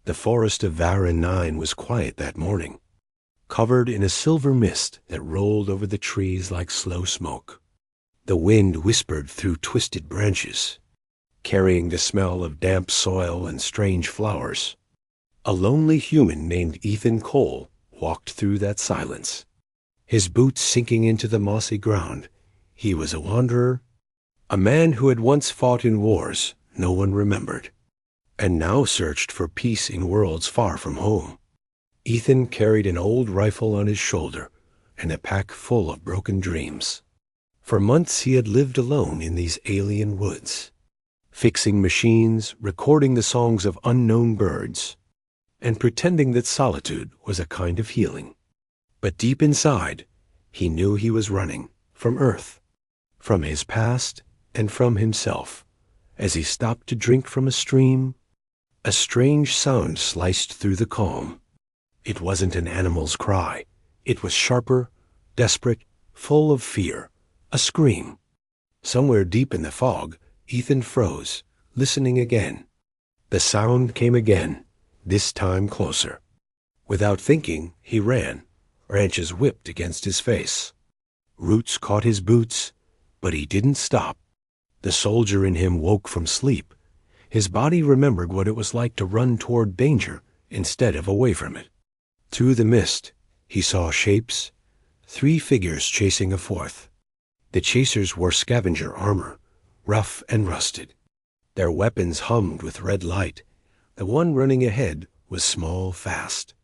The forest of Varan 9 was quiet that morning, covered in a silver mist that rolled over the trees like slow smoke. The wind whispered through twisted branches, carrying the smell of damp soil and strange flowers. A lonely human named Ethan Cole walked through that silence, his boots sinking into the mossy ground. He was a wanderer, a man who had once fought in wars no one remembered, and now searched for peace in worlds far from home. Ethan carried an old rifle on his shoulder and a pack full of broken dreams. For months he had lived alone in these alien woods, fixing machines, recording the songs of unknown birds, and pretending that solitude was a kind of healing. But deep inside, he knew he was running from Earth, from his past, and from himself. As he stopped to drink from a stream, a strange sound sliced through the calm. It wasn't an animal's cry. It was sharper, desperate, full of fear. A scream. Somewhere deep in the fog, Ethan froze, listening again. The sound came again, this time closer. Without thinking, he ran. Branches whipped against his face. Roots caught his boots, but he didn't stop. The soldier in him woke from sleep. His body remembered what it was like to run toward danger instead of away from it. Through the mist, he saw shapes, 3 figures chasing a fourth. The chasers wore scavenger armor, rough and rusted. Their weapons hummed with red light. The one running ahead was small, fast,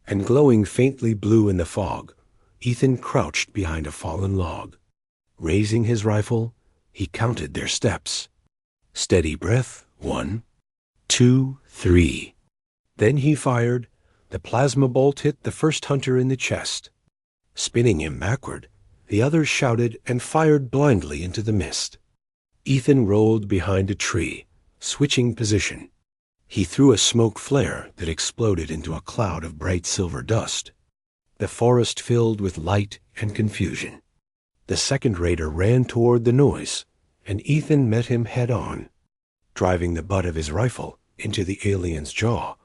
and glowing faintly blue in the fog. Ethan crouched behind a fallen log. Raising his rifle, he counted their steps. Steady breath, 1, 2, 3. Then he fired. The plasma bolt hit the first hunter in the chest. Spinning him backward, the others shouted and fired blindly into the mist. Ethan rolled behind a tree, switching position. He threw a smoke flare that exploded into a cloud of bright silver dust. The forest filled with light and confusion. The second raider ran toward the noise, and Ethan met him head-on, driving the butt of his rifle into the alien's jaw.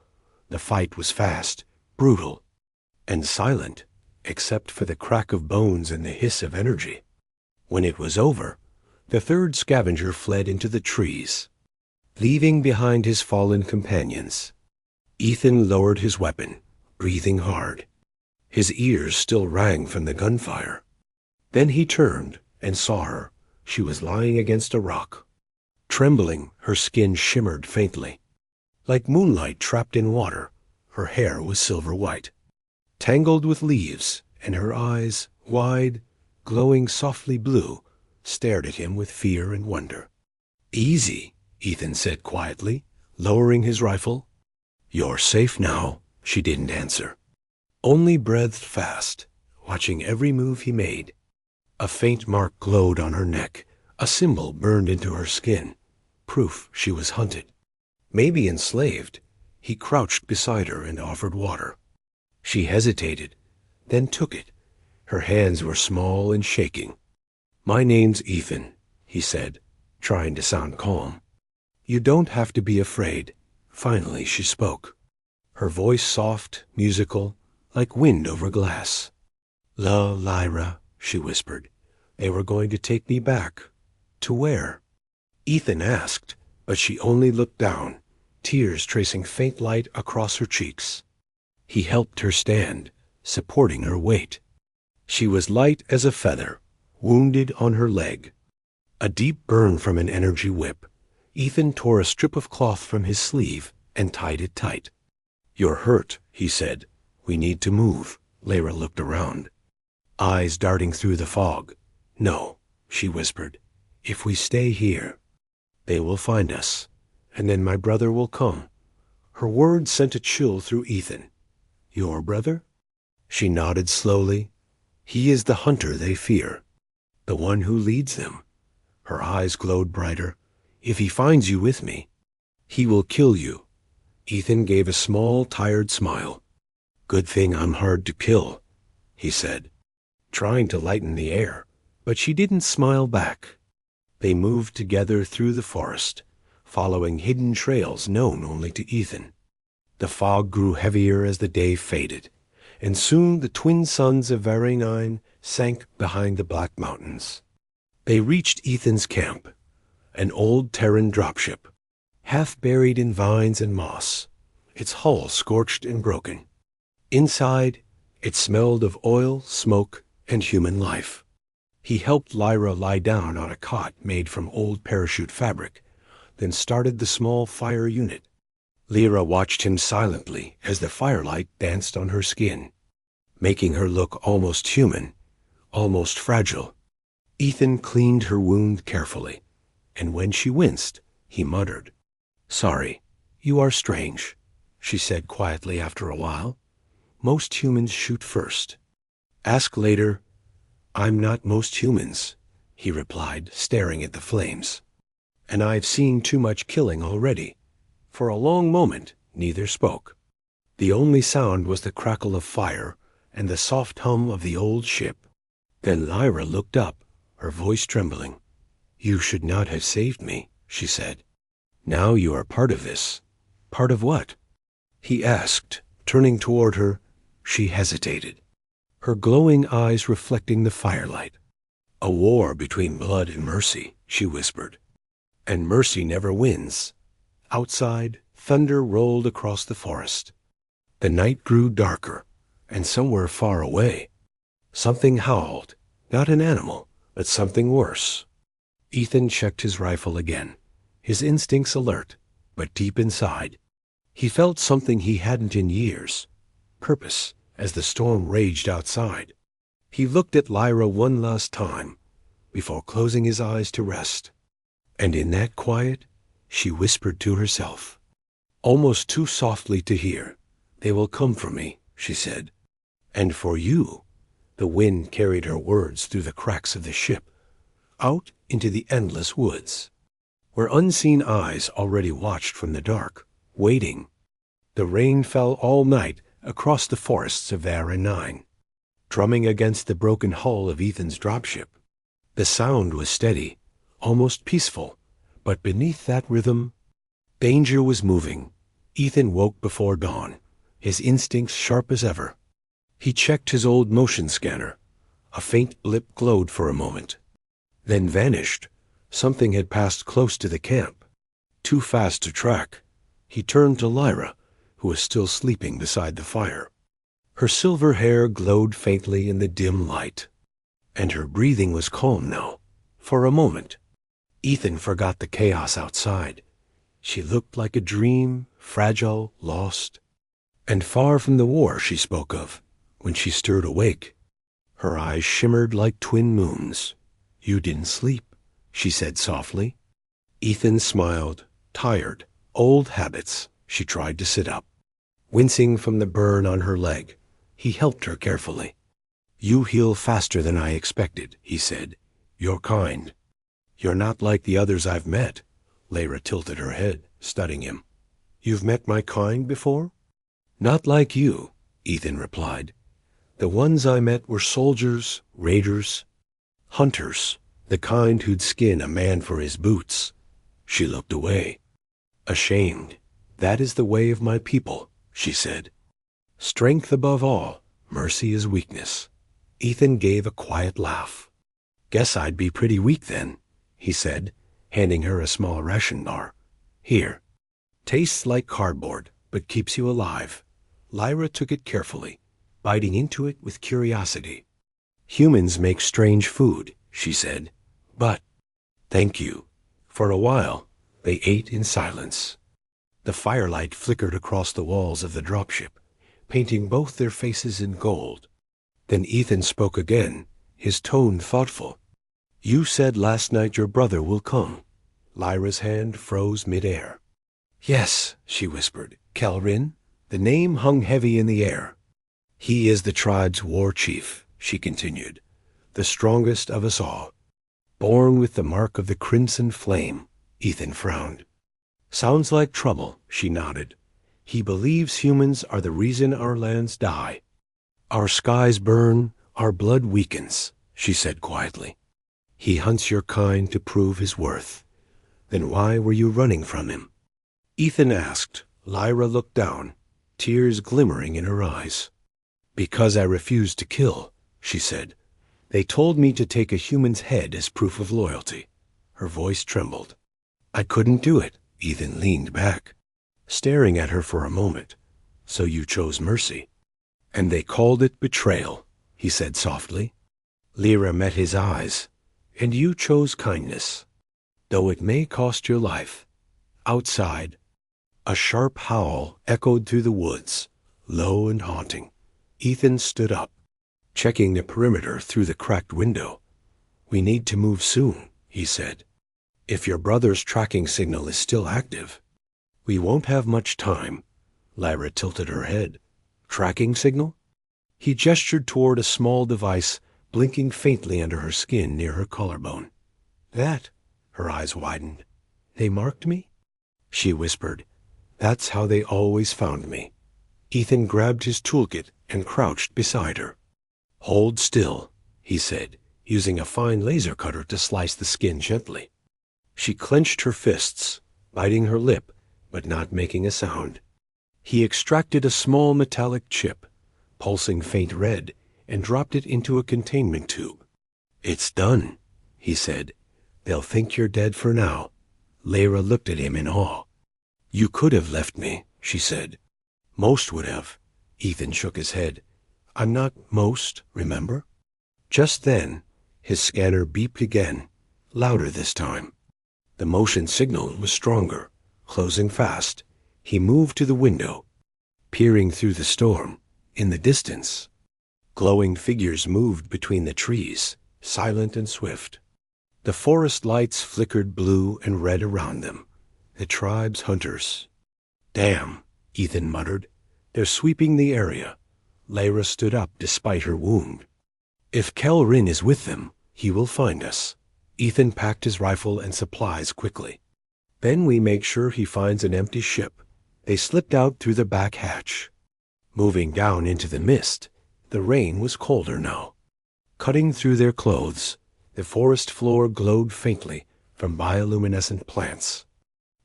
The fight was fast, brutal, and silent, except for the crack of bones and the hiss of energy. When it was over, the third scavenger fled into the trees, leaving behind his fallen companions. Ethan lowered his weapon, breathing hard. His ears still rang from the gunfire. Then he turned and saw her. She was lying against a rock. Trembling, her skin shimmered faintly. Like moonlight trapped in water, her hair was silver white, tangled with leaves, and her eyes, wide, glowing softly blue, stared at him with fear and wonder. "Easy," Ethan said quietly, lowering his rifle. "You're safe now," she didn't answer. Only breathed fast, watching every move he made. A faint mark glowed on her neck, a symbol burned into her skin, proof she was hunted. Maybe enslaved. He crouched beside her and offered water. She hesitated, then took it. Her hands were small and shaking. "My name's Ethan," he said, trying to sound calm. "You don't have to be afraid." Finally she spoke, her voice soft, musical, like wind over glass. Lyra," she whispered. "They were going to take me back." "To where?" Ethan asked, but she only looked down, tears tracing faint light across her cheeks. He helped her stand, supporting her weight. She was light as a feather, wounded on her leg. A deep burn from an energy whip. Ethan tore a strip of cloth from his sleeve and tied it tight. "You're hurt," he said. "We need to move." Lyra looked around, eyes darting through the fog. "No," she whispered. "If we stay here, they will find us, and then my brother will come." Her words sent a chill through Ethan. "Your brother?" She nodded slowly. "He is the hunter they fear, the one who leads them." Her eyes glowed brighter. "If he finds you with me, he will kill you." Ethan gave a small, tired smile. "Good thing I'm hard to kill," he said, trying to lighten the air, but she didn't smile back. They moved together through the forest, following hidden trails known only to Ethan. The fog grew heavier as the day faded, and soon the twin suns of Varenine sank behind the Black Mountains. They reached Ethan's camp, an old Terran dropship, half buried in vines and moss, its hull scorched and broken. Inside, it smelled of oil, smoke, and human life. He helped Lyra lie down on a cot made from old parachute fabric, then started the small fire unit. Lyra watched him silently as the firelight danced on her skin, making her look almost human, almost fragile. Ethan cleaned her wound carefully, and when she winced, he muttered, "Sorry, you are strange," she said quietly after a while. "Most humans shoot first. Ask later." "I'm not most humans," he replied, staring at the flames. "And I've seen too much killing already." For a long moment, neither spoke. The only sound was the crackle of fire and the soft hum of the old ship. Then Lyra looked up, her voice trembling. "You should not have saved me," she said. "Now you are part of this." "Part of what?" he asked, turning toward her. She hesitated, her glowing eyes reflecting the firelight. "A war between blood and mercy," she whispered. "And mercy never wins." Outside, thunder rolled across the forest. The night grew darker, and somewhere far away, something howled, not an animal, but something worse. Ethan checked his rifle again, his instincts alert, but deep inside, he felt something he hadn't in years, purpose, as the storm raged outside. He looked at Lyra one last time, before closing his eyes to rest. And in that quiet, she whispered to herself, almost too softly to hear, "They will come for me," she said. "And for you." The wind carried her words through the cracks of the ship, out into the endless woods, where unseen eyes already watched from the dark, waiting. The rain fell all night across the forests of Varenine, drumming against the broken hull of Ethan's dropship. The sound was steady, almost peaceful, but beneath that rhythm, danger was moving. Ethan woke before dawn, his instincts sharp as ever. He checked his old motion scanner. A faint blip glowed for a moment, then vanished. Something had passed close to the camp, too fast to track. He turned to Lyra, who was still sleeping beside the fire. Her silver hair glowed faintly in the dim light, and her breathing was calm now. For a moment, Ethan forgot the chaos outside. She looked like a dream, fragile, lost, and far from the war she spoke of when she stirred awake. Her eyes shimmered like twin moons. "You didn't sleep," she said softly. Ethan smiled, tired, old habits. She tried to sit up, wincing from the burn on her leg. He helped her carefully. "You heal faster than I expected," he said. "You're kind." "You're not like the others I've met." Lyra tilted her head, studying him. "You've met my kind before?" "Not like you," Ethan replied. "The ones I met were soldiers, raiders, hunters, the kind who'd skin a man for his boots." She looked away, ashamed. "That is the way of my people," she said. "Strength above all, mercy is weakness." Ethan gave a quiet laugh. "Guess I'd be pretty weak then," he said, handing her a small ration bar. "Here. Tastes like cardboard, but keeps you alive." Lyra took it carefully, biting into it with curiosity. "Humans make strange food," she said, "but—" "Thank you." For a while, they ate in silence. The firelight flickered across the walls of the dropship, painting both their faces in gold. Then Ethan spoke again, his tone thoughtful. "You said last night your brother will come." Lyra's hand froze midair. "Yes," she whispered. "Kelrin." The name hung heavy in the air. "He is the tribe's war chief," she continued, "the strongest of us all. Born with the mark of the crimson flame." Ethan frowned. "Sounds like trouble," she nodded. "He believes humans are the reason our lands die. Our skies burn, our blood weakens," she said quietly. "He hunts your kind to prove his worth." "Then why were you running from him?" Ethan asked. Lyra looked down, tears glimmering in her eyes. "Because I refused to kill," she said. "They told me to take a human's head as proof of loyalty." Her voice trembled. "I couldn't do it." Ethan leaned back, staring at her for a moment. "So you chose mercy." "And they called it betrayal," he said softly. Lyra met his eyes. "And you chose kindness, though it may cost your life." Outside, a sharp howl echoed through the woods, low and haunting. Ethan stood up, checking the perimeter through the cracked window. "We need to move soon," he said. "If your brother's tracking signal is still active, we won't have much time." Lyra tilted her head. "Tracking signal?" He gestured toward a small device blinking faintly under her skin near her collarbone. "That?" Her eyes widened. "They marked me?" She whispered, "That's how they always found me." Ethan grabbed his toolkit and crouched beside her. "Hold still," he said, using a fine laser cutter to slice the skin gently. She clenched her fists, biting her lip, but not making a sound. He extracted a small metallic chip, pulsing faint red, and dropped it into a containment tube. "It's done," he said. "They'll think you're dead for now." Lyra looked at him in awe. "You could have left me," she said. "Most would have." Ethan shook his head. "I'm not most, remember?" Just then, his scanner beeped again, louder this time. The motion signal was stronger, closing fast. He moved to the window, peering through the storm. In the distance, glowing figures moved between the trees, silent and swift. The forest lights flickered blue and red around them. The tribe's hunters. "Damn," Ethan muttered. "They're sweeping the area." Lyra stood up despite her wound. "If Kelrin is with them, he will find us." Ethan packed his rifle and supplies quickly. "Then we make sure he finds an empty ship." They slipped out through the back hatch. Moving down into the mist, the rain was colder now. Cutting through their clothes, the forest floor glowed faintly from bioluminescent plants.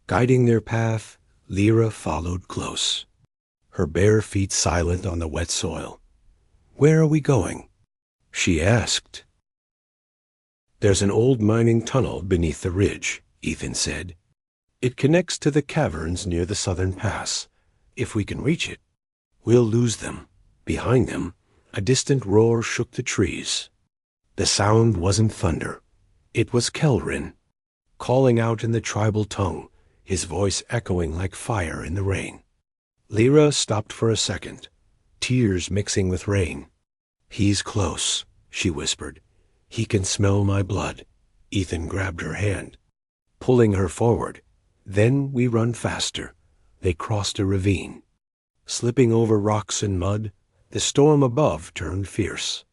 Guiding their path, Lyra followed close, her bare feet silent on the wet soil. "Where are we going?" she asked. "There's an old mining tunnel beneath the ridge," Ethan said. "It connects to the caverns near the southern pass. If we can reach it, we'll lose them." Behind them, a distant roar shook the trees. The sound wasn't thunder. It was Kelrin, calling out in the tribal tongue, his voice echoing like fire in the rain. Lyra stopped for a second, tears mixing with rain. "He's close," she whispered. "He can smell my blood." Ethan grabbed her hand, pulling her forward. "Then we run faster." They crossed a ravine. Slipping over rocks and mud, the storm above turned fierce,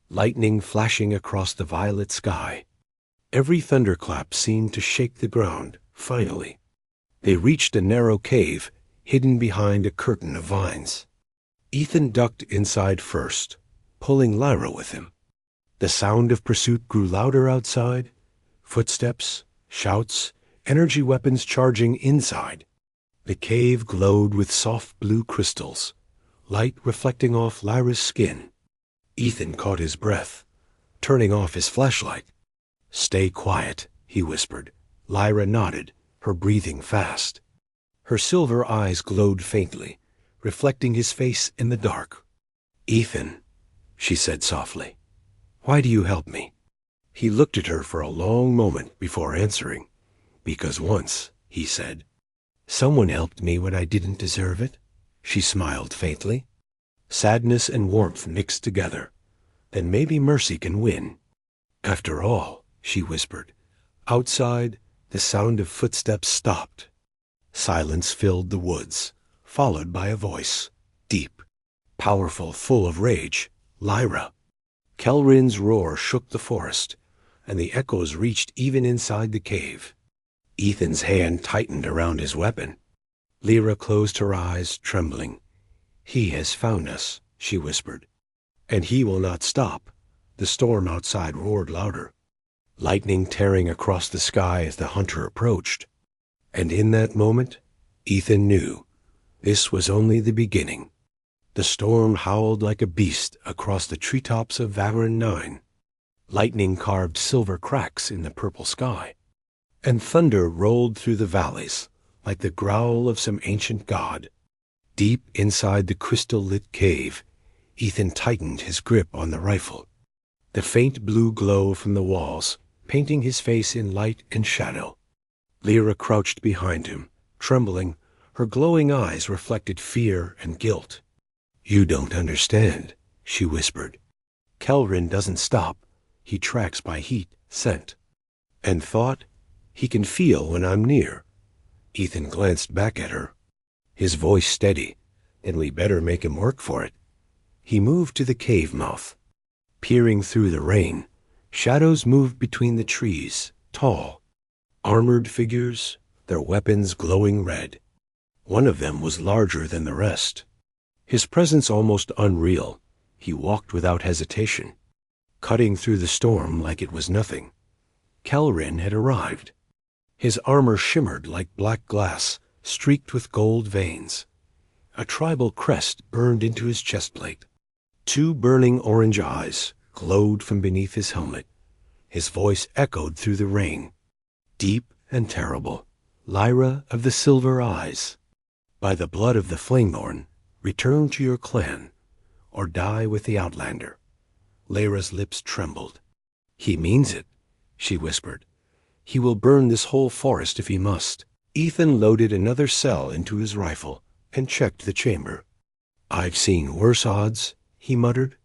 lightning flashing across the violet sky. Every thunderclap seemed to shake the ground. Finally, they reached a narrow cave hidden behind a curtain of vines. Ethan ducked inside first, pulling Lyra with him. The sound of pursuit grew louder outside. Footsteps, shouts, energy weapons charging inside. The cave glowed with soft blue crystals, light reflecting off Lyra's skin. Ethan caught his breath, turning off his flashlight. "Stay quiet," he whispered. Lyra nodded, her breathing fast. Her silver eyes glowed faintly, reflecting his face in the dark. "Ethan," she said softly, "why do you help me?" He looked at her for a long moment before answering. "Because once," he said, "someone helped me when I didn't deserve it." She smiled faintly. Sadness and warmth mixed together. "Then maybe mercy can win." "After all," she whispered. Outside, the sound of footsteps stopped. Silence filled the woods, followed by a voice, deep, powerful, full of rage. "Lyra." Kelrin's roar shook the forest, and the echoes reached even inside the cave. Ethan's hand tightened around his weapon. Lyra closed her eyes, trembling. "He has found us," she whispered. "And he will not stop." The storm outside roared louder, lightning tearing across the sky as the hunter approached. And in that moment, Ethan knew This was only the beginning. The storm howled like a beast across the treetops of Vavarin 9. Lightning carved silver cracks in the purple sky, and thunder rolled through the valleys like the growl of some ancient god. Deep inside the crystal-lit cave, Ethan tightened his grip on the rifle. The faint blue glow from the walls, painting his face in light and shadow. Lyra crouched behind him, trembling. Her glowing eyes reflected fear and guilt. "You don't understand," she whispered. "Kelrin doesn't stop. He tracks by heat, scent, and thought. He can feel when I'm near." Ethan glanced back at her, his voice steady. "Then we better make him work for it." He moved to the cave mouth. Peering through the rain, shadows moved between the trees, tall, armored figures, their weapons glowing red. One of them was larger than the rest. His presence almost unreal. He walked without hesitation, cutting through the storm like it was nothing. Kelrin had arrived. His armor shimmered like black glass, streaked with gold veins. A tribal crest burned into his chestplate. 2 burning orange eyes glowed from beneath his helmet. His voice echoed through the rain, deep and terrible. "Lyra of the Silver Eyes, by the blood of the Flameborn, return to your clan, or die with the Outlander." Lyra's lips trembled. "He means it," she whispered. "He will burn this whole forest if he must." Ethan loaded another cell into his rifle and checked the chamber. "I've seen worse odds," he muttered.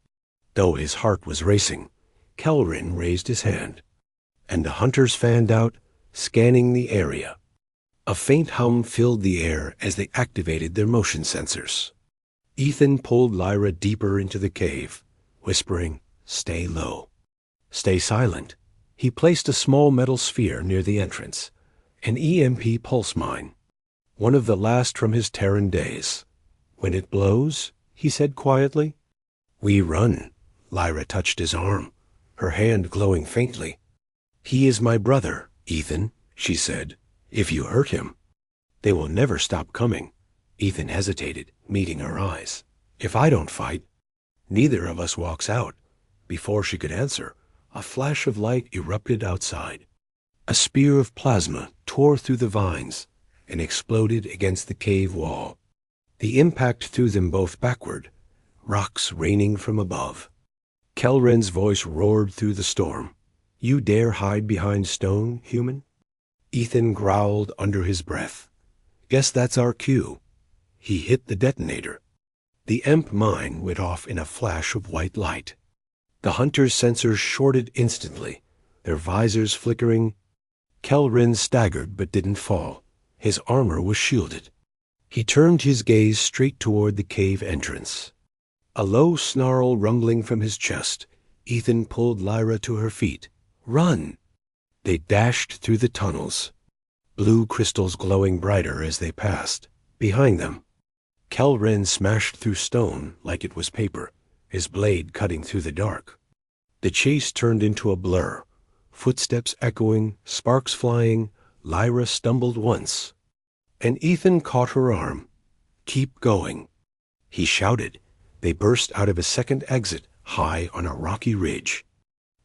Though his heart was racing, Kelrin raised his hand, and the hunters fanned out, scanning the area. A faint hum filled the air as they activated their motion sensors. Ethan pulled Lyra deeper into the cave, whispering, "Stay low. Stay silent." He placed a small metal sphere near the entrance, an EMP pulse mine, one of the last from his Terran days. "When it blows," he said quietly, "we run." Lyra touched his arm, her hand glowing faintly. "He is my brother, Ethan," she said. "If you hurt him, they will never stop coming." Ethan hesitated, meeting her eyes. "If I don't fight, neither of us walks out." Before she could answer, a flash of light erupted outside. A spear of plasma tore through the vines and exploded against the cave wall. The impact threw them both backward, rocks raining from above. Kelrin's voice roared through the storm. "You dare hide behind stone, human?" Ethan growled under his breath. "Guess that's our cue." He hit the detonator. The EMP mine went off in a flash of white light. The hunter's sensors shorted instantly, their visors flickering. Kelrin staggered but didn't fall. His armor was shielded. He turned his gaze straight toward the cave entrance. A low snarl rumbling from his chest, Ethan pulled Lyra to her feet. "Run!" They dashed through the tunnels, blue crystals glowing brighter as they passed. Behind them, Kelrin smashed through stone like it was paper, his blade cutting through the dark. The chase turned into a blur, footsteps echoing, sparks flying. Lyra stumbled once, and Ethan caught her arm. "Keep going," he shouted. They burst out of a second exit, high on a rocky ridge,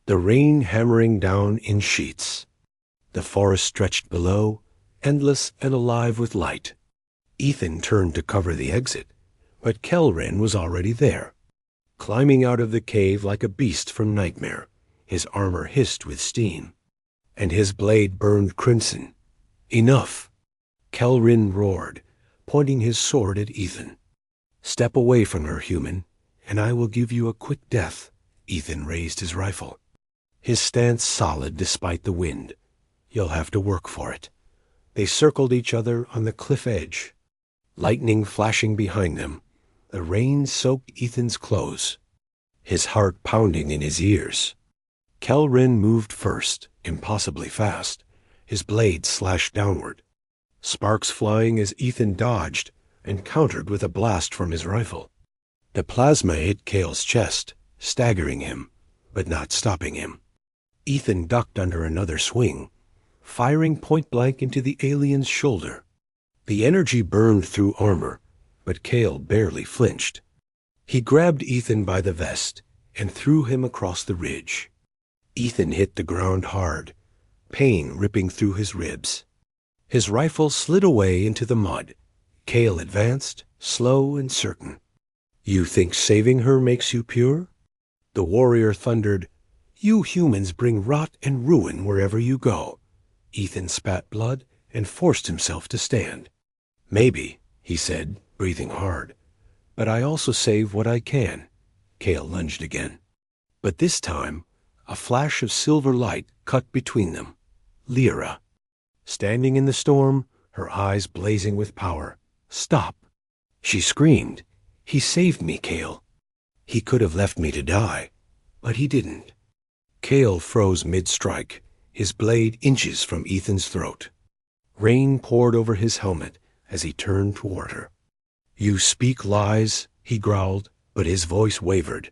the rain hammering down in sheets. The forest stretched below, endless and alive with light. Ethan turned to cover the exit, but Kelrin was already there, climbing out of the cave like a beast from nightmare. His armor hissed with steam, and his blade burned crimson. "Enough!" Kelrin roared, pointing his sword at Ethan. "Step away from her, human, and I will give you a quick death." Ethan raised his rifle, his stance solid despite the wind. "You'll have to work for it." They circled each other on the cliff edge, lightning flashing behind them. The rain soaked Ethan's clothes, his heart pounding in his ears. Kelrin moved first, impossibly fast, his blade slashed downward, sparks flying as Ethan dodged and countered with a blast from his rifle. The plasma hit Cale's chest, staggering him, but not stopping him. Ethan ducked under another swing, firing point-blank into the alien's shoulder. The energy burned through armor, but Cale barely flinched. He grabbed Ethan by the vest and threw him across the ridge. Ethan hit the ground hard, pain ripping through his ribs. His rifle slid away into the mud. Cale advanced, slow and certain. "You think saving her makes you pure?" The warrior thundered. "You humans bring rot and ruin wherever you go." Ethan spat blood and forced himself to stand. "Maybe," he said, breathing hard. "But I also save what I can." Cale lunged again. But this time, a flash of silver light cut between them. Lyra, standing in the storm, her eyes blazing with power. "Stop!" She screamed. "He saved me, Cale. He could have left me to die, but he didn't." Cale froze mid-strike, his blade inches from Ethan's throat. Rain poured over his helmet as he turned toward her. "You speak lies," he growled, but his voice wavered.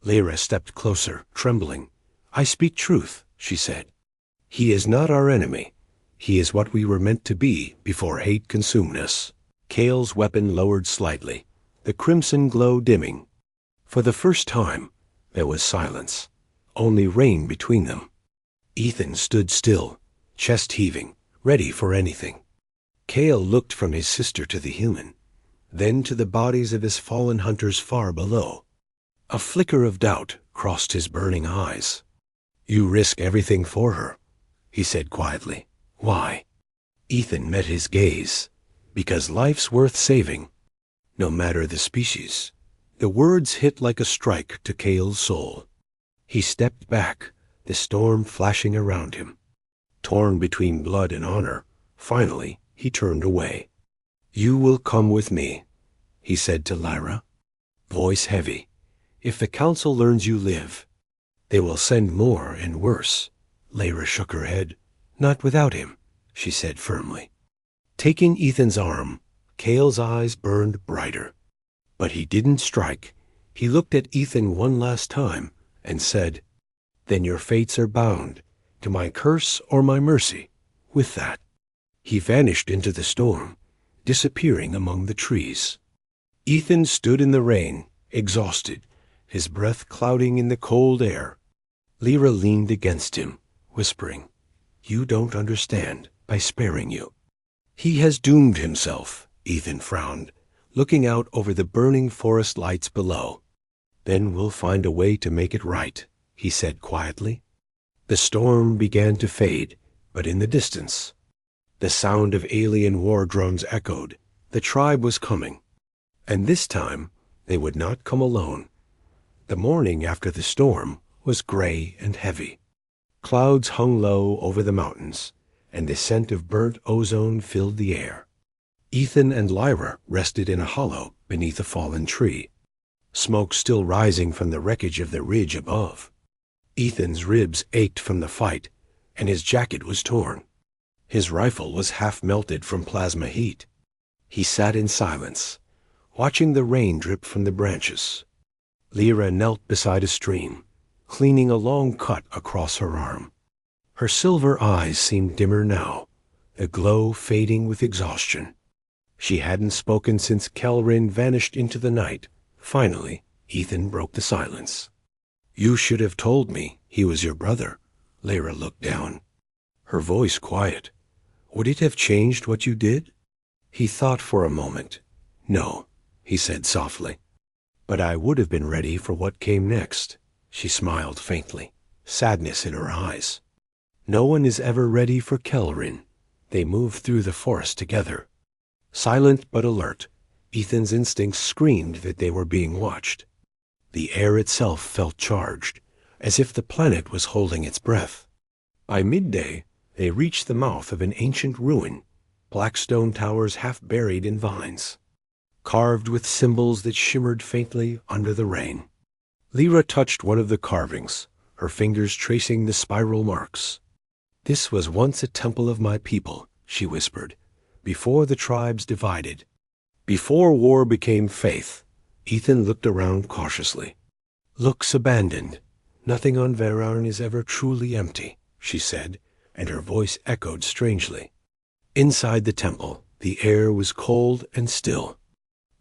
Lyra stepped closer, trembling. "I speak truth," she said. "He is not our enemy. He is what we were meant to be before hate consumed us." Cale's weapon lowered slightly, the crimson glow dimming. For the first time, there was silence, only rain between them. Ethan stood still, chest heaving, ready for anything. Cale looked from his sister to the human, then to the bodies of his fallen hunters far below. A flicker of doubt crossed his burning eyes. "You risk everything for her," he said quietly. "Why?" Ethan met his gaze. "Because life's worth saving, no matter the species." The words hit like a strike to Cale's soul. He stepped back, the storm flashing around him. Torn between blood and honor, finally he turned away. "You will come with me," he said to Lyra, voice heavy. "If the council learns you live, they will send more and worse." Lyra shook her head. "Not without him," she said firmly. Taking Ethan's arm, Cale's eyes burned brighter. But he didn't strike. He looked at Ethan one last time and said, "Then your fates are bound, to my curse or my mercy." With that, he vanished into the storm, disappearing among the trees. Ethan stood in the rain, exhausted, his breath clouding in the cold air. Lyra leaned against him, whispering, "You don't understand by sparing you." "He has doomed himself," Ethan frowned, looking out over the burning forest lights below. "Then we'll find a way to make it right," he said quietly. The storm began to fade, but in the distance, the sound of alien war drones echoed. The tribe was coming. And this time, they would not come alone. The morning after the storm was gray and heavy. Clouds hung low over the mountains, and the scent of burnt ozone filled the air. Ethan and Lyra rested in a hollow beneath a fallen tree, smoke still rising from the wreckage of the ridge above. Ethan's ribs ached from the fight, and his jacket was torn. His rifle was half melted from plasma heat. He sat in silence, watching the rain drip from the branches. Lyra knelt beside a stream, cleaning a long cut across her arm. Her silver eyes seemed dimmer now, the glow fading with exhaustion. She hadn't spoken since Kelrin vanished into the night. Finally, Ethan broke the silence. "You should have told me he was your brother." Lyra looked down, her voice quiet. "Would it have changed what you did?" He thought for a moment. "No," he said softly. "But I would have been ready for what came next." She smiled faintly, sadness in her eyes. "No one is ever ready for Kelrin." They moved through the forest together. Silent but alert, Ethan's instincts screamed that they were being watched. The air itself felt charged, as if the planet was holding its breath. By midday, they reached the mouth of an ancient ruin, black stone towers half buried in vines, carved with symbols that shimmered faintly under the rain. Lyra touched one of the carvings, her fingers tracing the spiral marks. "This was once a temple of my people," she whispered, "before the tribes divided. Before war became faith." Ethan looked around cautiously. "Looks abandoned. Nothing on Verarn is ever truly empty," she said, and her voice echoed strangely. Inside the temple, the air was cold and still.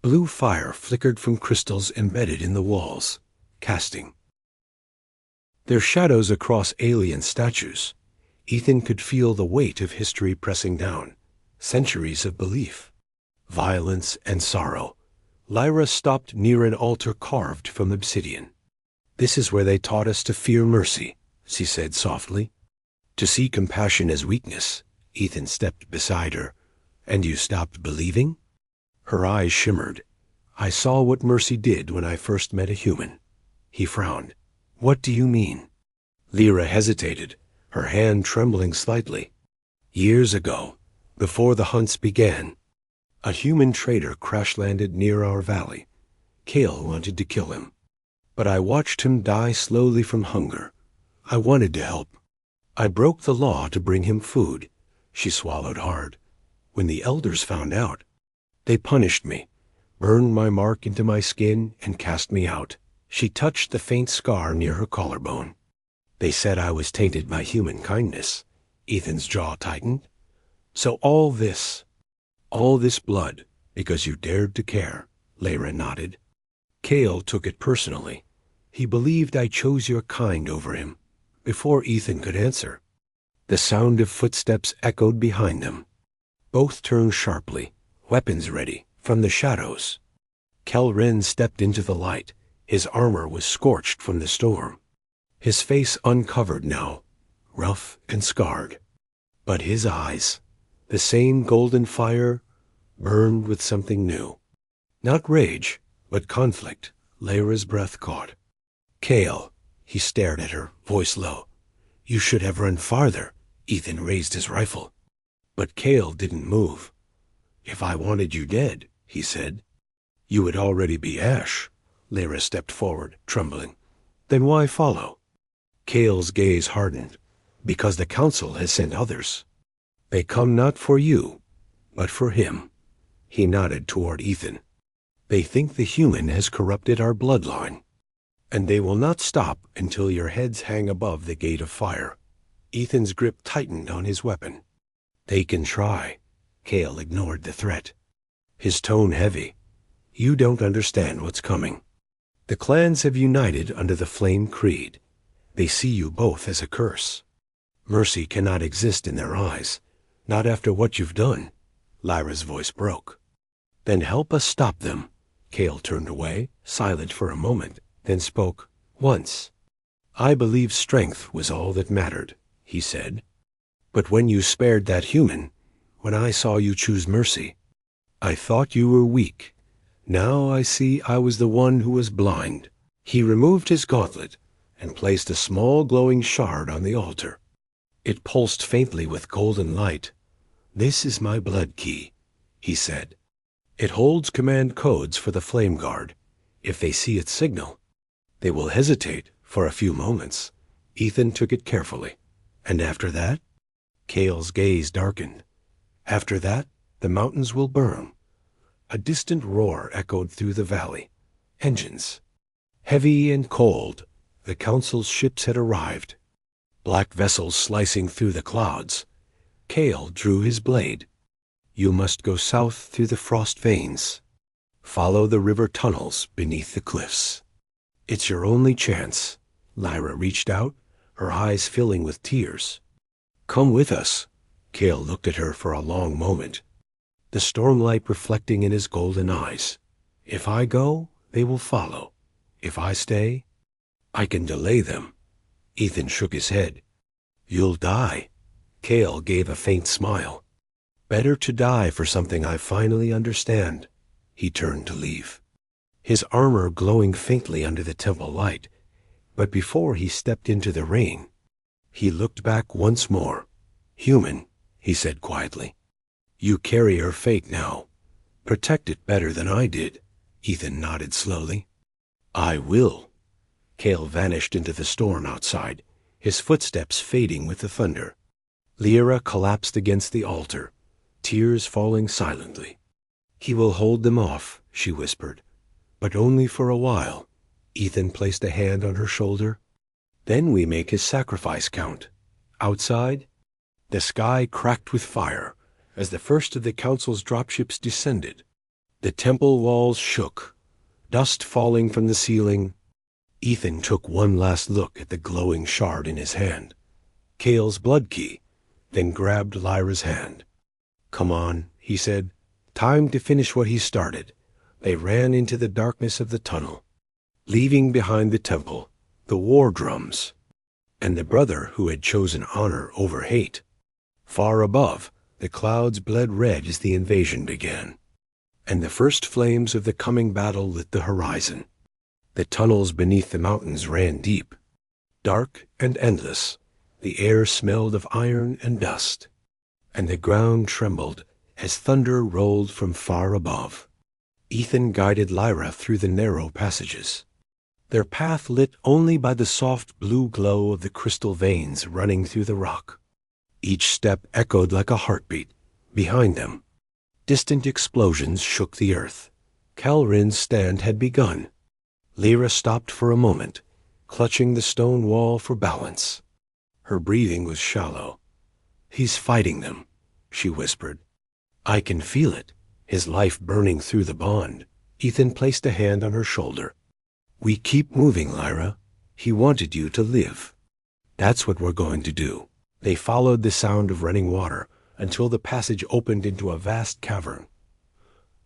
Blue fire flickered from crystals embedded in the walls, casting their shadows across alien statues. Ethan could feel the weight of history pressing down, centuries of belief, violence, and sorrow. Lyra stopped near an altar carved from obsidian. "This is where they taught us to fear mercy," she said softly. "To see compassion as weakness." Ethan stepped beside her. "And you stopped believing?" Her eyes shimmered. "I saw what mercy did when I first met a human." He frowned. "What do you mean?" Lyra hesitated, her hand trembling slightly. "Years ago, before the hunts began, a human trader crash-landed near our valley. Kale wanted to kill him, but I watched him die slowly from hunger. I wanted to help. I broke the law to bring him food." She swallowed hard. "When the elders found out, they punished me, burned my mark into my skin, and cast me out." She touched the faint scar near her collarbone. "They said I was tainted by human kindness." Ethan's jaw tightened. "So all this blood, because you dared to care." Lyra nodded. "Kale took it personally. He believed I chose your kind over him." Before Ethan could answer, the sound of footsteps echoed behind them. Both turned sharply, weapons ready, from the shadows. Kel-Ren stepped into the light. His armor was scorched from the storm, his face uncovered now, rough and scarred. But his eyes, the same golden fire, burned with something new. Not rage, but conflict. Lyra's breath caught. "Kale," he stared at her, voice low. "You should have run farther." Ethan raised his rifle. But Kale didn't move. "If I wanted you dead," he said, "you would already be ash." Lyra stepped forward, trembling. "Then why follow?" Kale's gaze hardened. "Because the council has sent others. They come not for you, but for him." He nodded toward Ethan. "They think the human has corrupted our bloodline, and they will not stop until your heads hang above the gate of fire." Ethan's grip tightened on his weapon. "They can try." Kale ignored the threat, his tone heavy. "You don't understand what's coming. The clans have united under the Flame Creed. They see you both as a curse. Mercy cannot exist in their eyes, not after what you've done." Lyra's voice broke. "Then help us stop them." Kale turned away, silent for a moment, then spoke. "Once, I believed strength was all that mattered," he said. "But when you spared that human, when I saw you choose mercy, I thought you were weak. Now I see I was the one who was blind." He removed his gauntlet and placed a small glowing shard on the altar. It pulsed faintly with golden light. "This is my blood key," he said. "It holds command codes for the Flame Guard. If they see its signal, they will hesitate for a few moments." Ethan took it carefully. "And after that?" Kale's gaze darkened. "After that, the mountains will burn." A distant roar echoed through the valley. Engines. Heavy and cold, the council's ships had arrived. Black vessels slicing through the clouds. Kale drew his blade. "You must go south through the frost veins. Follow the river tunnels beneath the cliffs. It's your only chance." Lyra reached out, her eyes filling with tears. "Come with us." Kale looked at her for a long moment, the stormlight reflecting in his golden eyes. "If I go, they will follow. If I stay, I can delay them." Ethan shook his head. "You'll die." Kale gave a faint smile. "Better to die for something I finally understand." He turned to leave, his armor glowing faintly under the temple light. But before he stepped into the rain, he looked back once more. "Human," he said quietly, "you carry her fate now. Protect it better than I did." Ethan nodded slowly. "I will." Kale vanished into the storm outside, his footsteps fading with the thunder. Lyra collapsed against the altar, tears falling silently. "He will hold them off," she whispered, "but only for a while." Ethan placed a hand on her shoulder. "Then we make his sacrifice count." Outside, the sky cracked with fire as the first of the council's dropships descended. The temple walls shook, dust falling from the ceiling. Ethan took one last look at the glowing shard in his hand, Kale's blood key, then grabbed Lyra's hand. "Come on," he said. "Time to finish what he started." They ran into the darkness of the tunnel, leaving behind the temple, the war drums, and the brother who had chosen honor over hate. Far above, the clouds bled red as the invasion began, and the first flames of the coming battle lit the horizon. The tunnels beneath the mountains ran deep, dark and endless. The air smelled of iron and dust, and the ground trembled as thunder rolled from far above. Ethan guided Lyra through the narrow passages, their path lit only by the soft blue glow of the crystal veins running through the rock. Each step echoed like a heartbeat. Behind them, distant explosions shook the earth. Calrin's stand had begun. Lyra stopped for a moment, clutching the stone wall for balance. Her breathing was shallow. "He's fighting them," she whispered. "I can feel it, his life burning through the bond." Ethan placed a hand on her shoulder. "We keep moving, Lyra. He wanted you to live. That's what we're going to do." They followed the sound of running water until the passage opened into a vast cavern.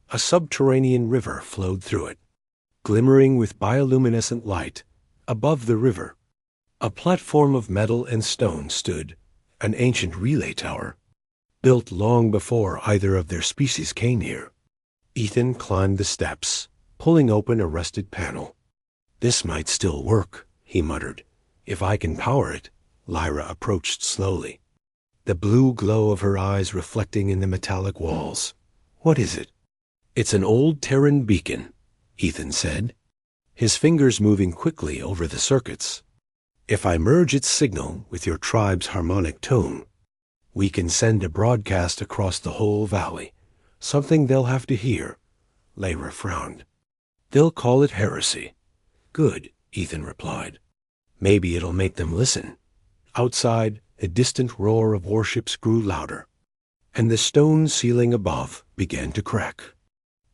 A subterranean river flowed through it, glimmering with bioluminescent light. Above the river, a platform of metal and stone stood, an ancient relay tower, built long before either of their species came here. Ethan climbed the steps, pulling open a rusted panel. "This might still work," he muttered. "If I can power it." Lyra approached slowly, the blue glow of her eyes reflecting in the metallic walls. "What is it?" "It's an old Terran beacon," Ethan said, his fingers moving quickly over the circuits. "If I merge its signal with your tribe's harmonic tone, we can send a broadcast across the whole valley, something they'll have to hear." Lyra frowned. "They'll call it heresy." "Good," Ethan replied. "Maybe it'll make them listen." Outside, the distant roar of warships grew louder, and the stone ceiling above began to crack.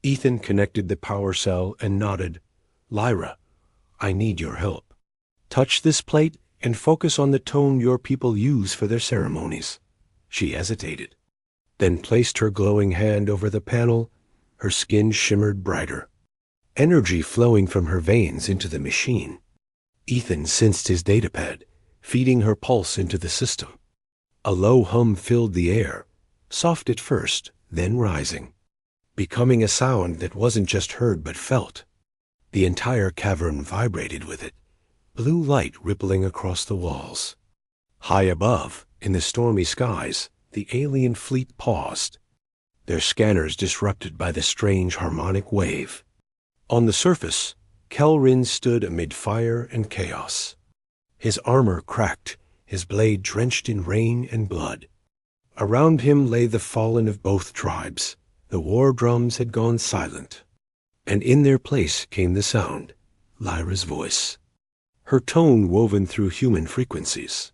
Ethan connected the power cell and nodded. "Lyra, I need your help. Touch this plate and focus on the tone your people use for their ceremonies." She hesitated, then placed her glowing hand over the panel. Her skin shimmered brighter, energy flowing from her veins into the machine. Ethan sensed his datapad, feeding her pulse into the system. A low hum filled the air, soft at first, then rising, becoming a sound that wasn't just heard but felt. The entire cavern vibrated with it, blue light rippling across the walls. High above, in the stormy skies, the alien fleet paused, their scanners disrupted by the strange harmonic wave. On the surface, Calrin stood amid fire and chaos. His armor cracked, his blade drenched in rain and blood. Around him lay the fallen of both tribes. The war drums had gone silent, and in their place came the sound, Lyra's voice, her tone woven through human frequencies.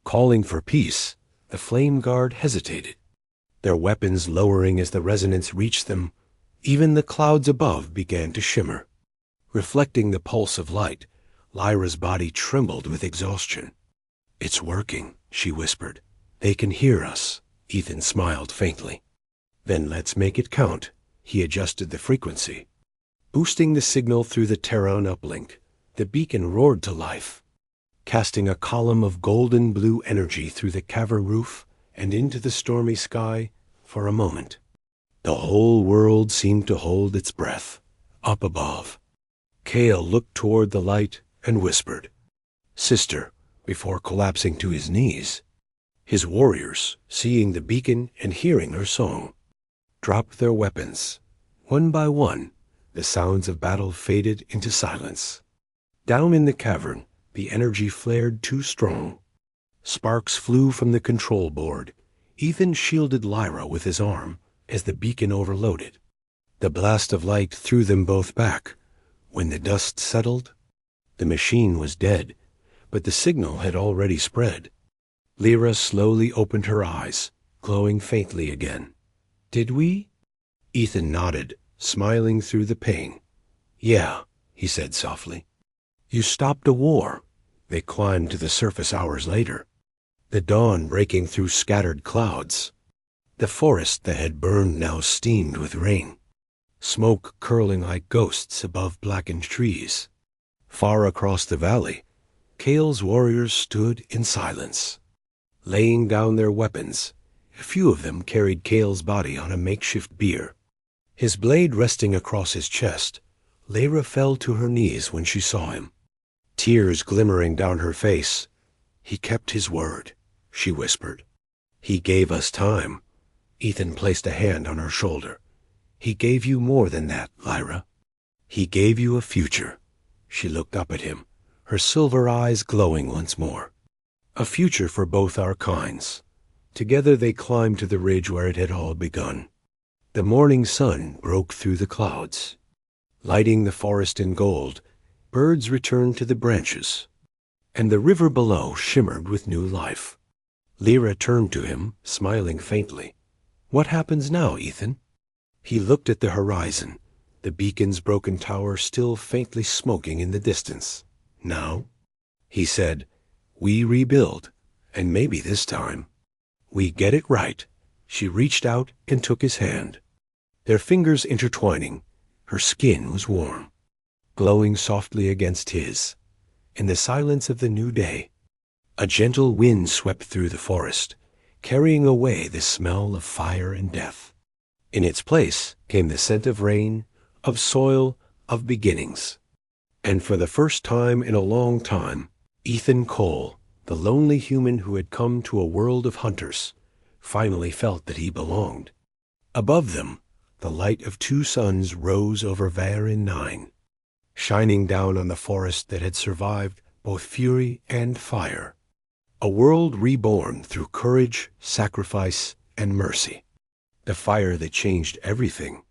Calling for peace, the Flame Guard hesitated, their weapons lowering as the resonance reached them. Even the clouds above began to shimmer, reflecting the pulse of light. Lyra's body trembled with exhaustion. "It's working," she whispered. "They can hear us." Ethan smiled faintly. "Then let's make it count." He adjusted the frequency, boosting the signal through the Terran uplink. The beacon roared to life, casting a column of golden blue energy through the cavern roof and into the stormy sky. For a moment, the whole world seemed to hold its breath. Up above, Kale looked toward the light and whispered, "Sister," before collapsing to his knees. His warriors, seeing the beacon and hearing her song, dropped their weapons. One by one, the sounds of battle faded into silence. Down in the cavern, the energy flared too strong. Sparks flew from the control board. Ethan shielded Lyra with his arm as the beacon overloaded. The blast of light threw them both back. When the dust settled, the machine was dead, but the signal had already spread. Lyra slowly opened her eyes, glowing faintly again. "Did we?" Ethan nodded, smiling through the pain. "Yeah," he said softly. "You stopped a war." They climbed to the surface hours later, the dawn breaking through scattered clouds. The forest that had burned now steamed with rain, smoke curling like ghosts above blackened trees. Far across the valley, Kale's warriors stood in silence, laying down their weapons. A few of them carried Kale's body on a makeshift bier. His blade resting across his chest, Lyra fell to her knees when she saw him, tears glimmering down her face. "He kept his word," she whispered. "He gave us time." Ethan placed a hand on her shoulder. "He gave you more than that, Lyra. He gave you a future." She looked up at him, her silver eyes glowing once more. "A future for both our kinds." Together they climbed to the ridge where it had all begun. The morning sun broke through the clouds, lighting the forest in gold. Birds returned to the branches, and the river below shimmered with new life. Lyra turned to him, smiling faintly. "What happens now, Ethan?" He looked at the horizon, the beacon's broken tower still faintly smoking in the distance. "Now," he said, "we rebuild, and maybe this time we get it right." She reached out and took his hand, their fingers intertwining. Her skin was warm, glowing softly against his. In the silence of the new day, a gentle wind swept through the forest, carrying away the smell of fire and death. In its place came the scent of rain, of soil, of beginnings. And for the first time in a long time, Ethan Cole, the lonely human who had come to a world of hunters, finally felt that he belonged. Above them, the light of two suns rose over Varin 9, shining down on the forest that had survived both fury and fire. A world reborn through courage, sacrifice, and mercy. The fire that changed everything